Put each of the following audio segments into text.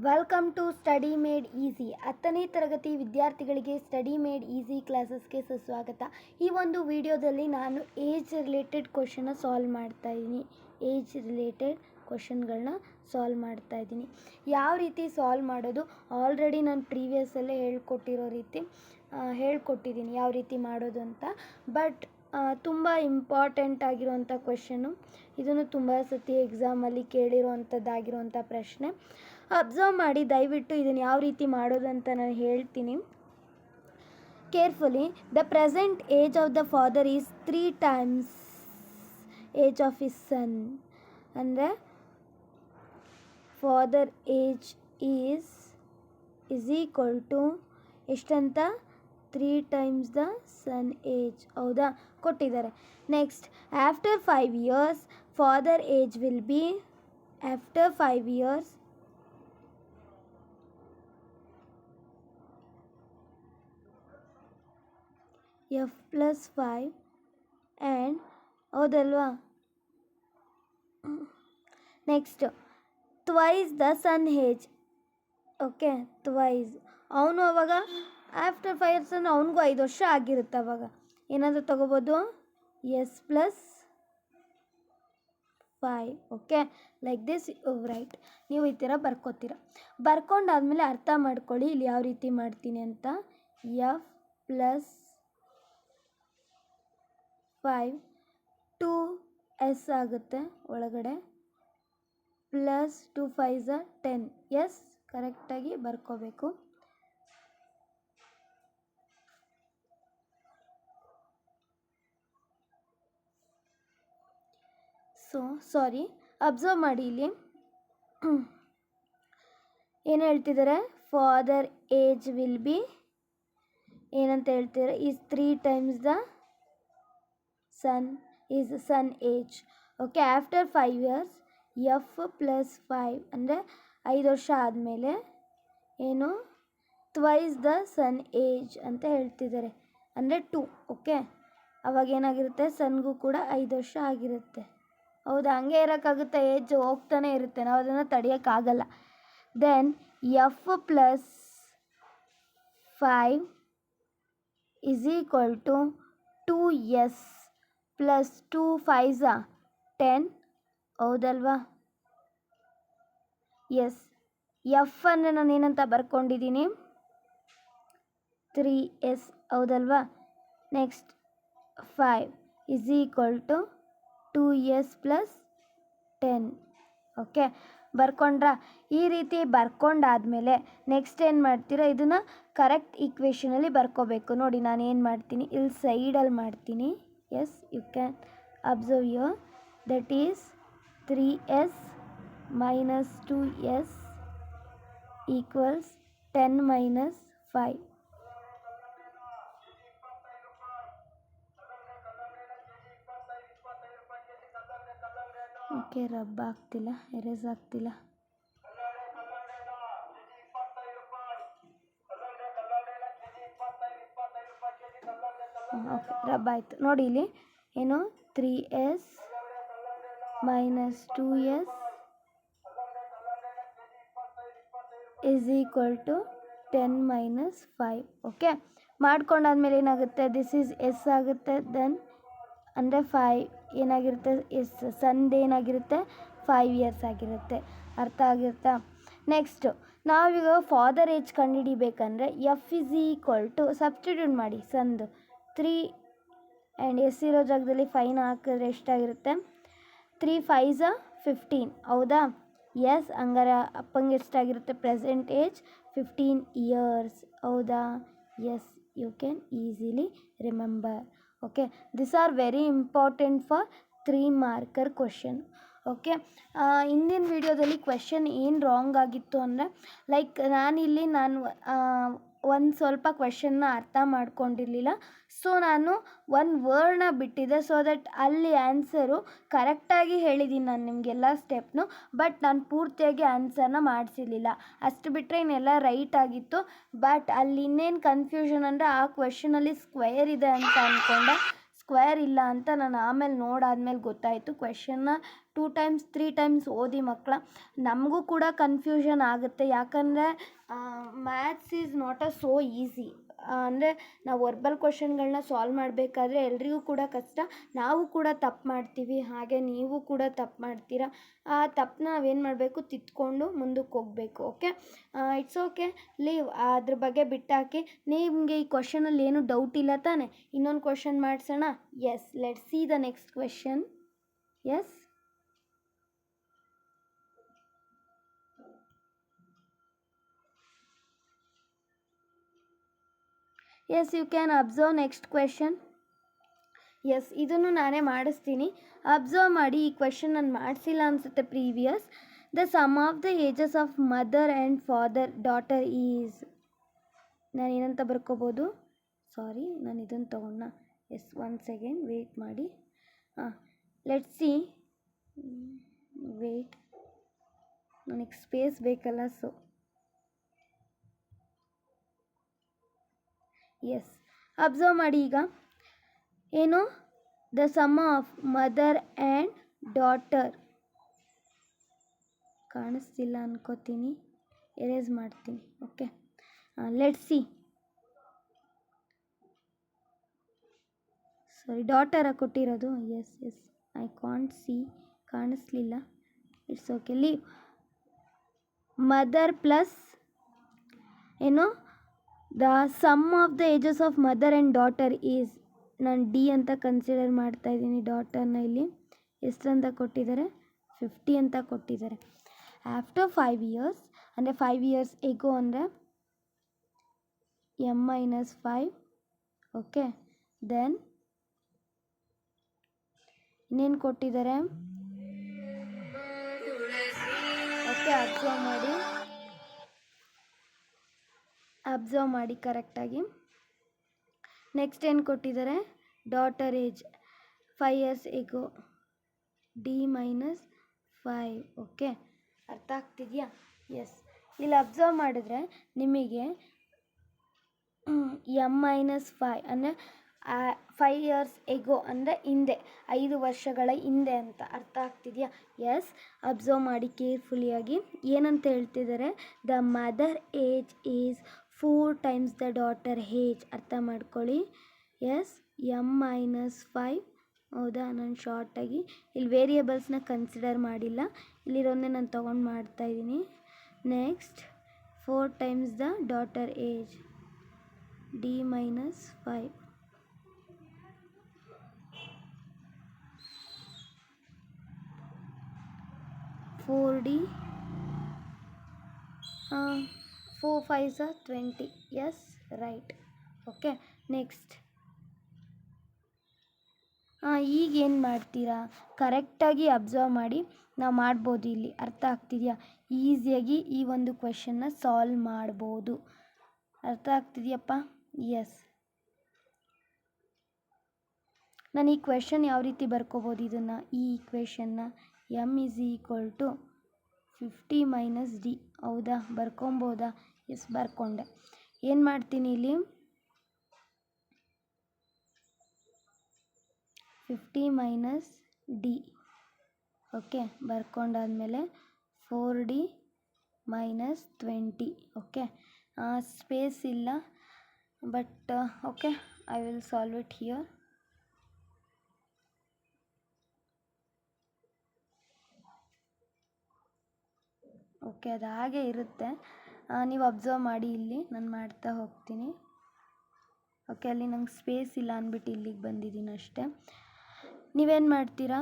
Welcome to Study Made Easy. 10ನೇ ತರಗತಿ ವಿದ್ಯಾರ್ಥಿಗಳಿಗೆ ಸ್ಟಡಿ ಮೇಡ್ ಈಸಿ ಕ್ಲಾಸಸ್ಗೆ ಸುಸ್ವಾಗತ. ಈ ಒಂದು ವಿಡಿಯೋದಲ್ಲಿ ನಾನು ಏಜ್ ರಿಲೇಟೆಡ್ ಕ್ವಶನ್ನ ಸಾಲ್ವ್ ಮಾಡ್ತಾಯಿದ್ದೀನಿ. ಏಜ್ ರಿಲೇಟೆಡ್ ಕ್ವಶನ್ಗಳನ್ನ ಸಾಲ್ವ್ ಮಾಡ್ತಾಯಿದ್ದೀನಿ. ಯಾವ ರೀತಿ ಸಾಲ್ವ್ ಮಾಡೋದು ಆಲ್ರೆಡಿ ನಾನು ಪ್ರೀವಿಯಸ್ಸಲ್ಲೇ ಹೇಳ್ಕೊಟ್ಟಿರೋ ರೀತಿ ಹೇಳ್ಕೊಟ್ಟಿದ್ದೀನಿ ಯಾವ ರೀತಿ ಮಾಡೋದು ಅಂತ. ಬಟ್ ತುಂಬ ಇಂಪಾರ್ಟೆಂಟ್ ಆಗಿರೋವಂಥ ಕ್ವೆಶನ್ನು. ಇದನ್ನು ತುಂಬ ಸತಿ ಎಕ್ಸಾಮಲ್ಲಿ ಕೇಳಿರೋವಂಥದ್ದಾಗಿರೋವಂಥ ಪ್ರಶ್ನೆ. ಅಬ್ಸರ್ವ್ ಮಾಡಿ ದಯವಿಟ್ಟು ಇದನ್ನು ಯಾವ ರೀತಿ ಮಾಡೋದು ಅಂತ ನಾನು ಹೇಳ್ತೀನಿ. Carefully. The present age of the father is 3 times age of his son. ಅಂದರೆ father age is equal to ಎಷ್ಟಂತ 3 times ದ ಸನ್ ಏಜ್. ಹೌದಾ? ಕೊಟ್ಟಿದ್ದಾರೆ. Next, after 5 years father age will be, after 5 years F plus 5 and ಹೌದಲ್ವಾ? Next, twice the son age. Okay, twice. ಅವನು ಅವಾಗ after 5 years ಅಂದರೆ ಅವನಿಗೂ 5 ವರ್ಷ ಆಗಿರುತ್ತೆ. ಅವಾಗ ಏನಾದರೂ ತಗೋಬೋದು, S plus 5. Okay, like this right. ನೀವು ಈ ಥರ ಬರ್ಕೋತೀರ. ಬರ್ಕೊಂಡಾದ್ಮೇಲೆ ಅರ್ಥ ಮಾಡ್ಕೊಳ್ಳಿ ಇಲ್ಲಿ ಯಾವ ರೀತಿ ಮಾಡ್ತೀನಿ ಅಂತ. ಎಫ್ ಪ್ಲಸ್ 5 2s ಆಗುತ್ತೆ ಒಳಗಡೆ, ಪ್ಲಸ್ 2 5s 10. ಎಸ್, ಕರೆಕ್ಟಾಗಿ ಬರ್ಕೋಬೇಕು. ಸಾರಿ, ಅಬ್ಸರ್ವ್ ಮಾಡಿ ಇಲ್ಲಿ ಏನು ಹೇಳ್ತಿದ್ದಾರೆ. ಫಾದರ್ ಏಜ್ ವಿಲ್ ಬಿ ಏನಂತ ಹೇಳ್ತಿದ್ದಾರೆ, is 3 times the son age. Okay, after 5 years F plus 5 ಅಂದರೆ 5 ವರ್ಷ ಆದಮೇಲೆ ಏನು ಟ್ವೈಸ್ ದ ಸನ್ ಏಜ್ ಅಂತ ಹೇಳ್ತಿದ್ದಾರೆ, ಅಂದರೆ 2. ಓಕೆ, ಅವಾಗ ಏನಾಗಿರುತ್ತೆ, ಸನ್ಗೂ ಕೂಡ 5 ವರ್ಷ ಆಗಿರುತ್ತೆ. ಹೌದಾ? ಹಂಗೆ ಇರೋಕ್ಕಾಗುತ್ತೆ, ಏಜ್ ಹೋಗ್ತಾನೆ ಇರುತ್ತೆ, ನಾವು ಅದನ್ನು ತಡೆಯೋಕ್ಕಾಗಲ್ಲ. Then F plus 5 is equal to 2s plus 2 5s 10. ಹೌದಲ್ವಾ? ಎಸ್, ಎಫ್ ಅಂದರೆ ನಾನು ಏನಂತ ಬರ್ಕೊಂಡಿದ್ದೀನಿ, 3s. ಹೌದಲ್ವಾ? Next 5 is equal to 2s plus 10. Okay, ಬರ್ಕೊಂಡ್ರಾ? ಈ ರೀತಿ ಬರ್ಕೊಂಡಾದಮೇಲೆ ನೆಕ್ಸ್ಟ್ ಏನು ಮಾಡ್ತೀರಾ, ಇದನ್ನು ಕರೆಕ್ಟ್ ಈಕ್ವೇಷನಲ್ಲಿ ಬರ್ಕೋಬೇಕು. ನೋಡಿ ನಾನು ಏನು ಮಾಡ್ತೀನಿ, ಇಲ್ಲಿ ಸೈಡಲ್ಲಿ ಮಾಡ್ತೀನಿ. Yes, you can observe your. That is 3s minus 2s equals 10 minus 5. Okay, rub ಆಗ್ತಿಲ್ಲ, ಎರೇಸ್ ಆಗ್ತಿಲ್ಲ. ಓಕೆ, ರಬ್ ಆಯಿತು. ನೋಡಿ ಇಲ್ಲಿ ಏನು, 3s minus 2s is equal to 10 minus 5. Okay, ಮಾಡ್ಕೊಂಡಾದ್ಮೇಲೆ ಏನಾಗುತ್ತೆ, ದಿಸ್ ಈಸ್ ಎಸ್ ಆಗುತ್ತೆ. ದೆನ್ ಅಂದರೆ 5 ಏನಾಗಿರುತ್ತೆ, ಎಸ್ ಸಂಡೇ ಏನಾಗಿರುತ್ತೆ, 5 years ಆಗಿರುತ್ತೆ. ಅರ್ಥ ಆಗಿರುತ್ತಾ? ನೆಕ್ಸ್ಟು ನಾವೀಗ ಫಾದರ್ ಏಜ್ ಕಂಡುಹಿಡಿಬೇಕಂದ್ರೆ F is equal to substitute ಮಾಡಿ. ಸಂದು 3 ಆ್ಯಂಡ್ ಎಸ್ ಇರೋ ಜಾಗದಲ್ಲಿ 5ನ ಹಾಕಿದ್ರೆ ಎಷ್ಟಾಗಿರುತ್ತೆ, 3 5s 15. ಹೌದಾ? ಎಸ್, ಹಂಗಾರೆ ಅಪ್ಪಂಗೆ ಎಷ್ಟಾಗಿರುತ್ತೆ, ಪ್ರೆಸೆಂಟ್ ಏಜ್ 15 years. ಹೌದಾ? Yes, you can easily remember. Okay, this are very important for 3 marker question. Okay, ಹಿಂದಿನ ವಿಡಿಯೋದಲ್ಲಿ ಕ್ವೆಶನ್ ಏನು ರಾಂಗ್ ಆಗಿತ್ತು ಅಂದರೆ, ಲೈಕ್ ನಾನು ಒಂದು ಸ್ವಲ್ಪ ಕ್ವೆಶನ್ನ ಅರ್ಥ ಮಾಡ್ಕೊಂಡಿರಲಿಲ್ಲ. ಸೊ ನಾನು ಒಂದು ವರ್ಡ್ನ ಬಿಟ್ಟಿದ್ದೆ, ಸೊ ದಟ್ ಅಲ್ಲಿ ಆನ್ಸರು ಕರೆಕ್ಟಾಗಿ ಹೇಳಿದ್ದೀನಿ ನಾನು ನಿಮಗೆಲ್ಲ ಸ್ಟೆಪ್ನು. ಬಟ್ ನಾನು ಪೂರ್ತಿಯಾಗಿ ಆನ್ಸರ್ನ ಮಾಡಿಸಿರ್ಲಿಲ್ಲ. ಅಷ್ಟು ಬಿಟ್ಟರೆ ಇನ್ನೆಲ್ಲ ರೈಟ್ ಆಗಿತ್ತು. ಬಟ್ ಅಲ್ಲಿ ಇನ್ನೇನು ಕನ್ಫ್ಯೂಷನ್ ಅಂದರೆ ಆ ಕ್ವೆಶನಲ್ಲಿ ಸ್ಕ್ವೇರ್ ಇದೆ ಅಂತ ಅಂದ್ಕೊಂಡೆ. ಸ್ಕ್ವೇರ್ ಇಲ್ಲ ಅಂತ ನಾನು ಆಮೇಲೆ ನೋಡಾದ್ಮೇಲೆ ಗೊತ್ತಾಯಿತು. ಕ್ವೆಶನ್ನ 2 ಟೈಮ್ಸ್ 3 ಟೈಮ್ಸ್ ಓದಿ ಮಕ್ಕಳ. ನಮಗೂ ಕೂಡ ಕನ್ಫ್ಯೂಷನ್ ಆಗುತ್ತೆ, ಯಾಕಂದರೆ maths is not so easy. ಅಂದರೆ ನಾವು ವರ್ಬಲ್ ಕ್ವೆಶನ್ಗಳನ್ನ ಸಾಲ್ವ್ ಮಾಡಬೇಕಾದ್ರೆ ಎಲ್ರಿಗೂ ಕೂಡ ಕಷ್ಟ, ನಾವು ಕೂಡ ತಪ್ಪು ಮಾಡ್ತೀವಿ, ಹಾಗೆ ನೀವು ಕೂಡ ತಪ್ಪು ಮಾಡ್ತೀರಾ. ಆ ತಪ್ಪನ್ನ ನಾವೇನು ಮಾಡಬೇಕು, ತಿದ್ಕೊಂಡು ಮುಂದಕ್ಕೆ ಹೋಗಬೇಕು. ಓಕೆ, ಇಟ್ಸ್ ಓಕೆ, ಲೀವ್ ಅದ್ರ ಬಗ್ಗೆ ಬಿಟ್ಟಾಕಿ. ನಿಮಗೆ ಈ ಕ್ವೆಶನಲ್ಲಿ ಏನು ಡೌಟ್ ಇಲ್ಲ ತಾನೆ? ಇನ್ನೊಂದು ಕ್ವೆಶನ್ ಮಾಡಿಸೋಣ. Yes, let's see the next question. Yes, yes, you can observe next question. Yes, ಇದನ್ನು ನಾನೇ ಮಾಡಿಸ್ತೀನಿ, ಅಬ್ಸರ್ವ್ ಮಾಡಿ. ಈ ಕ್ವೆಶನ್ ನಾನು ಮಾಡಿಸಿಲ್ಲ ಅನಿಸುತ್ತೆ previous. The sum of the ages of mother and father daughter is. ನಾನು ಏನಂತ ಬರ್ಕೋಬೋದು, ಸಾರಿ ನಾನು ಇದನ್ನು ತೊಗೊಂಡ. ಎಸ್, 1 ಸೆಕೆಂಡ್ ವೆಯ್ಟ್ ಮಾಡಿ. ಲೆಟ್ಸ್ ಸಿ, ವೆಯ್ಟ್, ನನಗೆ ಸ್ಪೇಸ್ ಬೇಕಲ್ಲ, ಸೊ ಎಸ್, ಅಬ್ಸರ್ವ್ ಮಾಡಿ. ಈಗ ಏನು, the sum of mother and daughter, ಕಾಣಿಸ್ತಿಲ್ಲ ಅನ್ಕೋತೀನಿ, ಎರೇಸ್ ಮಾಡ್ತೀನಿ. Okay, let's see. Sorry, daughter ಕೊಟ್ಟಿರೋದು. Yes yes, I can't see, ಕಾಣಿಸ್ಲಿಲ್ಲ. It's okay, leave. Mother plus ಏನು, the sum of the ages of mother and daughter is. ನಾನು D ಅಂತ consider ಮಾಡ್ತಾ ಇದ್ದೀನಿ ಡಾಟರ್ನ. ಇಲ್ಲಿ ಎಷ್ಟು ಅಂತ ಕೊಟ್ಟಿದ್ದಾರೆ, 50 ಅಂತ ಕೊಟ್ಟಿದ್ದಾರೆ. ಆಫ್ಟರ್ 5 years, ಅಂದರೆ 5 years ಎಗೋ ಅಂದರೆ m-5. ಓಕೆ, ದೆನ್ ಇನ್ನೇನು ಕೊಟ್ಟಿದ್ದಾರೆ. ಓಕೆ, ಅಬ್ಸರ್ವ್ ಮಾಡಿ ಕರೆಕ್ಟಾಗಿ. ನೆಕ್ಸ್ಟ್ ಏನು ಕೊಟ್ಟಿದ್ದಾರೆ, daughter age 5 years ago, D-5. Okay, ಅರ್ಥ ಆಗ್ತಿದೆಯಾ? ಎಸ್, ಇಲ್ಲಿ ಅಬ್ಸರ್ವ್ ಮಾಡಿದ್ರೆ ನಿಮಗೆ m-5 ಅಂದರೆ 5 years ಎಗೋ ಅಂದರೆ ಹಿಂದೆ, 5 ವರ್ಷಗಳ ಹಿಂದೆ ಅಂತ. ಅರ್ಥ ಆಗ್ತಿದೆಯಾ? ಎಸ್, ಅಬ್ಸರ್ವ್ ಮಾಡಿ ಕೇರ್ಫುಲಿಯಾಗಿ. ಏನಂತ ಹೇಳ್ತಿದ್ದಾರೆ, the mother age is 4 times the daughter age. ಅರ್ಥ ಮಾಡ್ಕೊಳ್ಳಿ. S, m-5. ಹೌದಾ, ನಾನು ಶಾರ್ಟಾಗಿ ಇಲ್ಲಿ ವೇರಿಯೇಬಲ್ಸ್ನ ಕನ್ಸಿಡರ್ ಮಾಡಿಲ್ಲ, ಇಲ್ಲಿರೋದನ್ನೇ ನಾನು ತೊಗೊಂಡು ಮಾಡ್ತಾಯಿದ್ದೀನಿ. Next 4 times the daughter age, D-5. 4D, 4 5s are 20. Yes, right. Okay, next ಈಗೇನು ಮಾಡ್ತೀರಾ, ಕರೆಕ್ಟಾಗಿ ಅಬ್ಸರ್ವ್ ಮಾಡಿ. ನಾವು ಮಾಡ್ಬೋದು ಇಲ್ಲಿ. ಅರ್ಥ ಆಗ್ತಿದೆಯಾ? ಈಸಿಯಾಗಿ ಈ ಒಂದು ಕ್ವೆಶನ್ನ ಸಾಲ್ವ್ ಮಾಡ್ಬೋದು. ಅರ್ಥ ಆಗ್ತಿದೆಯಪ್ಪ? ಎಸ್, ನಾನು ಈ ಕ್ವೆಶನ್ ಯಾವ ರೀತಿ ಬರ್ಕೋಬೋದು, ಇದನ್ನು, ಈ ಈಕ್ವೇಷನ್ನ m=50 - D. ಹೌದಾ, ಬರ್ಕೊಬೋದಾ? ಎಸ್, ಬರ್ಕೊಂಡೆ. ಏನು ಮಾಡ್ತೀನಿ ಇಲ್ಲಿ, 50 - D. ಓಕೆ, ಬರ್ಕೊಂಡಾದಮೇಲೆ 4D - 20. ಓಕೆ, ಸ್ಪೇಸ್ ಇಲ್ಲ, but okay, I will solve it here. Okay, ಅದು ಹಾಗೆ ಇರುತ್ತೆ, ನೀವು ಅಬ್ಸರ್ವ್ ಮಾಡಿ. ಇಲ್ಲಿ ನಾನು ಮಾಡ್ತಾ ಹೋಗ್ತೀನಿ. ಓಕೆ, ಅಲ್ಲಿ ನಂಗೆ ಸ್ಪೇಸ್ ಇಲ್ಲ ಅಂದ್ಬಿಟ್ಟು ಇಲ್ಲಿಗೆ ಬಂದಿದ್ದೀನಿ ಅಷ್ಟೇ. ನೀವೇನು ಮಾಡ್ತೀರಾ?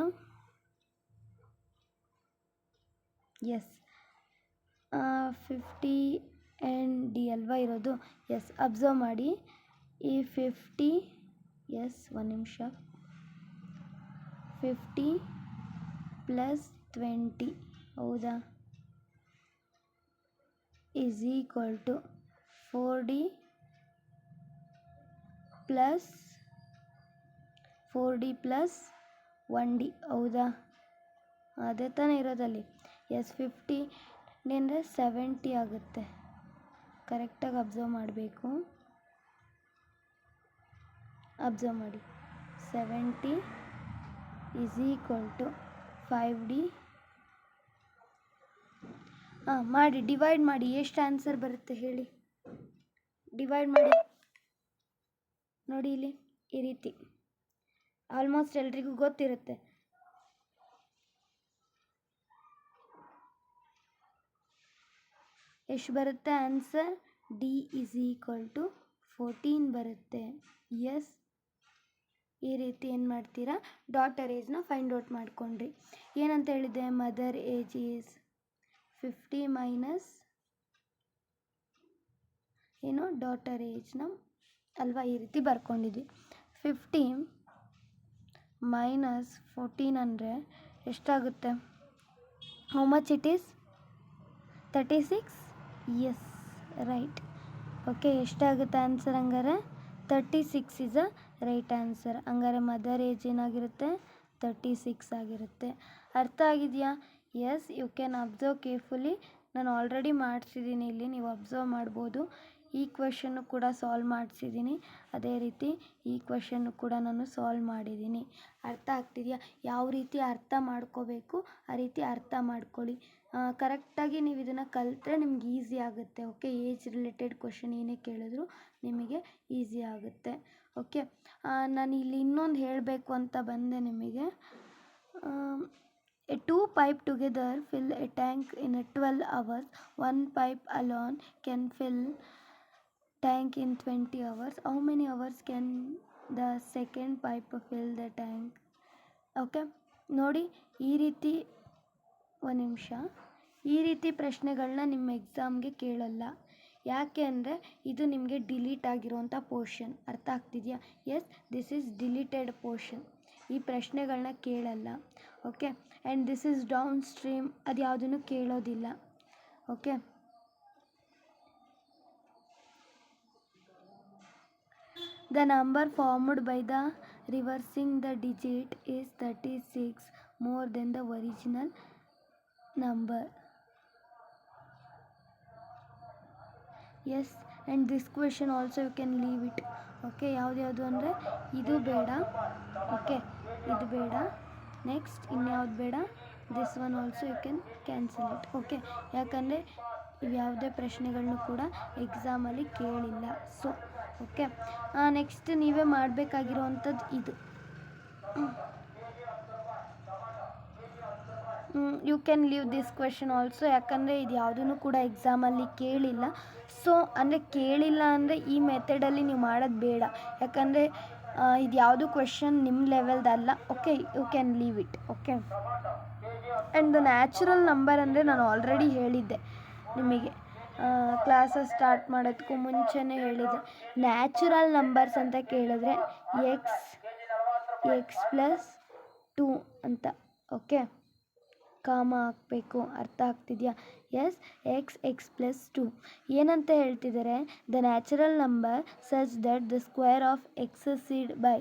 ಎಸ್, 50 and D ಅಲ್ವಾ ಇರೋದು? ಎಸ್, ಅಬ್ಸರ್ವ್ ಮಾಡಿ. ಈ 50, ಎಸ್, 1 ನಿಮಿಷ, 50 + 20, ಹೌದಾ, is equal to 4D + 1D. ಹೌದಾ, ಅದೇ ತಾನೇ ಇರೋದಲ್ಲಿ. ಎಸ್, 50 ಅಂದರೆ 70 ಆಗುತ್ತೆ. ಕರೆಕ್ಟಾಗಿ ಅಬ್ಸರ್ವ್ ಮಾಡಬೇಕು. ಅಬ್ಸರ್ವ್ ಮಾಡಿ, 70 is equal to 5D. ಮಾಡಿ ಡಿವೈಡ್ ಮಾಡಿ ಎಷ್ಟು ಆನ್ಸರ್ ಬರುತ್ತೆ ಹೇಳಿ. ಡಿವೈಡ್ ಮಾಡಿ ನೋಡಿ ಇಲ್ಲಿ ಈ ರೀತಿ ಆಲ್ಮೋಸ್ಟ್ ಎಲ್ರಿಗೂ ಗೊತ್ತಿರುತ್ತೆ. ಎಷ್ಟು ಬರುತ್ತೆ answer? D is equal to 14 ಬರುತ್ತೆ. ಎಸ್, ಈ ರೀತಿ ಏನು ಮಾಡ್ತೀರಾ, ಡಾಟರ್ ಏಜ್ನ ಫೈಂಡ್ ಔಟ್ ಮಾಡ್ಕೊಂಡ್ರಿ. ಏನಂತ ಹೇಳಿದೆ? ಮದರ್ ಏಜ್ ಈಸ್ 50 ಮೈನಸ್ ಏನು ಡಾಟರ್ ಏಜ್ನ ಅಲ್ವಾ, ಈ ರೀತಿ ಬರ್ಕೊಂಡಿದ್ವಿ. 50 ಮೈನಸ್ 14 ಅಂದರೆ ಎಷ್ಟಾಗುತ್ತೆ? How much it is? 36. Yes, right. Okay, ಎಷ್ಟಾಗುತ್ತೆ ಆನ್ಸರ್ ಹಂಗಾರೆ? 36 ಇಸ್ ಅ ರೈಟ್ ಆನ್ಸರ್. ಹಂಗಾರೆ ಮದರ್ ಏಜ್ ಏನಾಗಿರುತ್ತೆ? 36 ಆಗಿರುತ್ತೆ. ಅರ್ಥ ಆಗಿದೆಯಾ? Yes, you can observe carefully. ನಾನು ಆಲ್ರೆಡಿ ಮಾಡಿಸಿದ್ದೀನಿ, ಇಲ್ಲಿ ನೀವು ಅಬ್ಸರ್ವ್ ಮಾಡ್ಬೋದು. ಈ ಕ್ವೆಶನ್ನು ಕೂಡ ಸಾಲ್ವ್ ಮಾಡಿಸಿದ್ದೀನಿ, ಅದೇ ರೀತಿ ಈ ಕ್ವೆಶನ್ನು ಕೂಡ ನಾನು ಸಾಲ್ವ್ ಮಾಡಿದ್ದೀನಿ. ಅರ್ಥ ಆಗ್ತಿದೆಯಾ? ಯಾವ ರೀತಿ ಅರ್ಥ ಮಾಡ್ಕೋಬೇಕು ಆ ರೀತಿ ಅರ್ಥ ಮಾಡ್ಕೊಳ್ಳಿ. ಕರೆಕ್ಟಾಗಿ ನೀವು ಇದನ್ನು ಕಲಿತ್ರೆ ನಿಮ್ಗೆ ಈಸಿ ಆಗುತ್ತೆ. ಓಕೆ, ಏಜ್ ರಿಲೇಟೆಡ್ ಕ್ವೆಶನ್ ಏನೇ ಕೇಳಿದ್ರು ನಿಮಗೆ ಈಸಿ ಆಗುತ್ತೆ. ಓಕೆ, ನಾನು ಇಲ್ಲಿ ಇನ್ನೊಂದು ಹೇಳಬೇಕು ಅಂತ ಬಂದೆ ನಿಮಗೆ. A 2 pipe together fill a tank in 12 hours. One pipe alone can fill tank in 20 hours. How many hours can the second pipe fill the tank? Okay, ನೋಡಿ ಈ ರೀತಿ ಒಂದು ನಿಮಿಷ, ಈ ರೀತಿ ಪ್ರಶ್ನೆಗಳನ್ನ ನಿಮ್ಮ ಎಕ್ಸಾಮ್ಗೆ ಕೇಳಲ್ಲ. ಯಾಕೆ ಅಂದರೆ ಇದು ನಿಮಗೆ ಡಿಲೀಟ್ ಆಗಿರೋಂಥ ಪೋರ್ಷನ್. ಅರ್ಥ ಆಗ್ತಿದೆಯಾ? Yes, this is deleted portion. ಈ ಪ್ರಶ್ನೆಗಳನ್ನ ಕೇಳಲ್ಲ. Okay, and this is downstream, ಅದು ಯಾವುದನ್ನು ಕೇಳೋದಿಲ್ಲ. Okay, the number formed by the reversing the digit is 36 more than the original number. Yes, and this question also you can leave it. Okay, ಯಾವುದು ಅಂದರೆ ಇದು ಬೇಡ. Okay, ಇದು ಬೇಡ. Next ಇನ್ಯಾವುದು ಬೇಡ. This one also you can cancel it. Okay, ಯಾಕಂದರೆ ಇವು ಯಾವುದೇ ಪ್ರಶ್ನೆಗಳನ್ನು ಕೂಡ ಎಕ್ಸಾಮಲ್ಲಿ ಕೇಳಿಲ್ಲ. ಸೊ ಓಕೆ, ನೆಕ್ಸ್ಟ್ ನೀವೇ ಮಾಡಬೇಕಾಗಿರೋವಂಥದ್ದು ಇದು. You can leave this question also, ಯಾಕಂದರೆ ಇದು ಯಾವುದೂ ಕೂಡ ಎಕ್ಸಾಮಲ್ಲಿ ಕೇಳಿಲ್ಲ. ಸೊ ಅಂದರೆ ಕೇಳಿಲ್ಲ ಅಂದರೆ ಈ ಮೆಥಡಲ್ಲಿ ನೀವು ಮಾಡೋದು ಬೇಡ, ಯಾಕಂದರೆ ಇದು ಯಾವುದು ಕ್ವೆಶನ್ ನಿಮ್ಮ ಲೆವೆಲ್ದಲ್ಲ. Okay, you can leave it. Okay, and the natural number ಅಂದರೆ ನಾನು ಆಲ್ರೆಡಿ ಹೇಳಿದ್ದೆ ನಿಮಗೆ, ಕ್ಲಾಸಸ್ ಸ್ಟಾರ್ಟ್ ಮಾಡೋದಕ್ಕೂ ಮುಂಚೆನೇ ಹೇಳಿದೆ. ನ್ಯಾಚುರಲ್ ನಂಬರ್ಸ್ ಅಂತ ಕೇಳಿದ್ರೆ ಎಕ್ಸ್ ಪ್ಲಸ್ 2 ಅಂತ. ಓಕೆ, ಕಾಮ ಹಾಕಬೇಕು. ಅರ್ಥ ಆಗ್ತಿದೆಯಾ? ಎಸ್, ಎಕ್ಸ್ ಪ್ಲಸ್ 2 ಏನಂತ ಹೇಳ್ತಿದ್ದಾರೆ? The natural number such that the square of exceed by,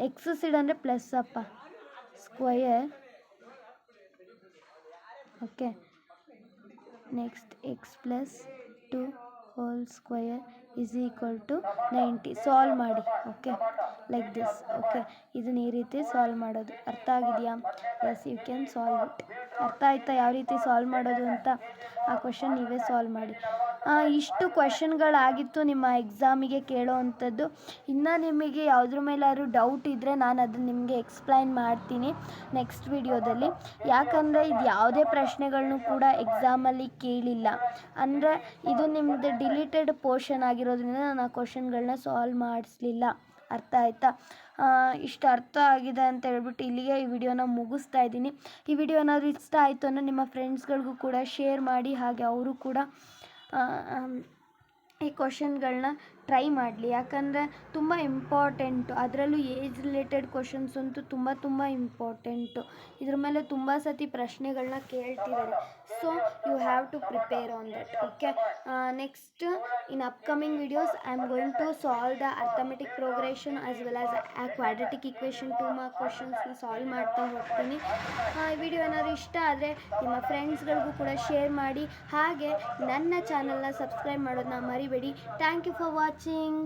exceed ಅಂದರೆ ಪ್ಲಸ್ ಅಪ್ಪ, square. Okay, next X plus 2 whole square is equal to 90. Solve ಮಾಡಿ. Okay, like this. ಓಕೆ, ಇದನ್ನ ಈ ರೀತಿ ಸಾಲ್ವ್ ಮಾಡೋದು. ಅರ್ಥ ಆಗಿದೆಯಾ? Yes, you can solve it. ಅರ್ಥ ಆಯ್ತಾ ಯಾವ ರೀತಿ ಸಾಲ್ವ್ ಮಾಡೋದು ಅಂತ? ಆ ಕ್ವೆಶನ್ ನೀವೇ ಸಾಲ್ವ್ ಮಾಡಿ. ಇಷ್ಟು ಕ್ವೆಶನ್ಗಳಾಗಿತ್ತು ನಿಮ್ಮ ಎಕ್ಸಾಮಿಗೆ ಕೇಳೋ ಅಂಥದ್ದು. ಇನ್ನು ನಿಮಗೆ ಯಾವುದ್ರ ಮೇಲಾದ್ರೂ ಡೌಟ್ ಇದ್ದರೆ ನಾನು ಅದನ್ನು ನಿಮಗೆ ಎಕ್ಸ್ಪ್ಲೈನ್ ಮಾಡ್ತೀನಿ ನೆಕ್ಸ್ಟ್ ವಿಡಿಯೋದಲ್ಲಿ. ಯಾಕಂದರೆ ಇದು ಯಾವುದೇ ಪ್ರಶ್ನೆಗಳನ್ನೂ ಕೂಡ ಎಕ್ಸಾಮಲ್ಲಿ ಕೇಳಿಲ್ಲ. ಅಂದರೆ ಇದು ನಿಮ್ಮದು ಡಿಲೀಟೆಡ್ ಪೋರ್ಷನ್ ಆಗಿರೋದ್ರಿಂದ ನಾನು ಆ ಕ್ವೆಶನ್ಗಳನ್ನ ಸಾಲ್ವ್ ಮಾಡಿಸ್ಲಿಲ್ಲ. ಅರ್ಥ ಆಯ್ತಾ? ಇಷ್ಟು ಅರ್ಥ ಆಗಿದೆ ಅಂತ ಹೇಳ್ಬಿಟ್ಟು ಇಲ್ಲಿಗೆ ಈ ವಿಡಿಯೋನ ಮುಗಿಸ್ತಾ ಇದ್ದೀನಿ. ಈ ವಿಡಿಯೋ ಏನಾದರೂ ಇಷ್ಟ ಆಯಿತು ಅಂದರೆ ನಿಮ್ಮ ಫ್ರೆಂಡ್ಸ್ಗಳಿಗೂ ಕೂಡ ಶೇರ್ ಮಾಡಿ, ಹಾಗೆ ಅವರು ಕೂಡ ಈ ಕ್ವಶನ್ಗಳನ್ನ ಟ್ರೈ ಮಾಡಲಿ. ಯಾಕಂದರೆ ತುಂಬ ಇಂಪಾರ್ಟೆಂಟು, ಅದರಲ್ಲೂ ಏಜ್ ರಿಲೇಟೆಡ್ ಕ್ವಶನ್ಸ್ ಅಂತೂ ತುಂಬ ಇಂಪಾರ್ಟೆಂಟು. ಇದ್ರ ಮೇಲೆ ತುಂಬ ಸತಿ ಪ್ರಶ್ನೆಗಳನ್ನ ಕೇಳ್ತಿದ್ದಾರೆ. So you have to prepare on that. Okay, next in upcoming videos I am going to solve the arithmetic progression as well as quadratic equation 2 mark ಕ್ವಶನ್ಸ್ನ ಸಾಲ್ವ್ ಮಾಡ್ತಾ ಹೋಗ್ತೀನಿ. ಈ ವಿಡಿಯೋ ಏನಾದರೂ ಇಷ್ಟ ಆದರೆ ನಿಮ್ಮ ಫ್ರೆಂಡ್ಸ್ಗಳಿಗೂ ಕೂಡ ಶೇರ್ ಮಾಡಿ, ಹಾಗೆ ನನ್ನ ಚಾನಲ್ನ ಸಬ್ಸ್ಕ್ರೈಬ್ ಮಾಡೋದನ್ನ ಮರಿಬೇಡಿ. Thank you for watching.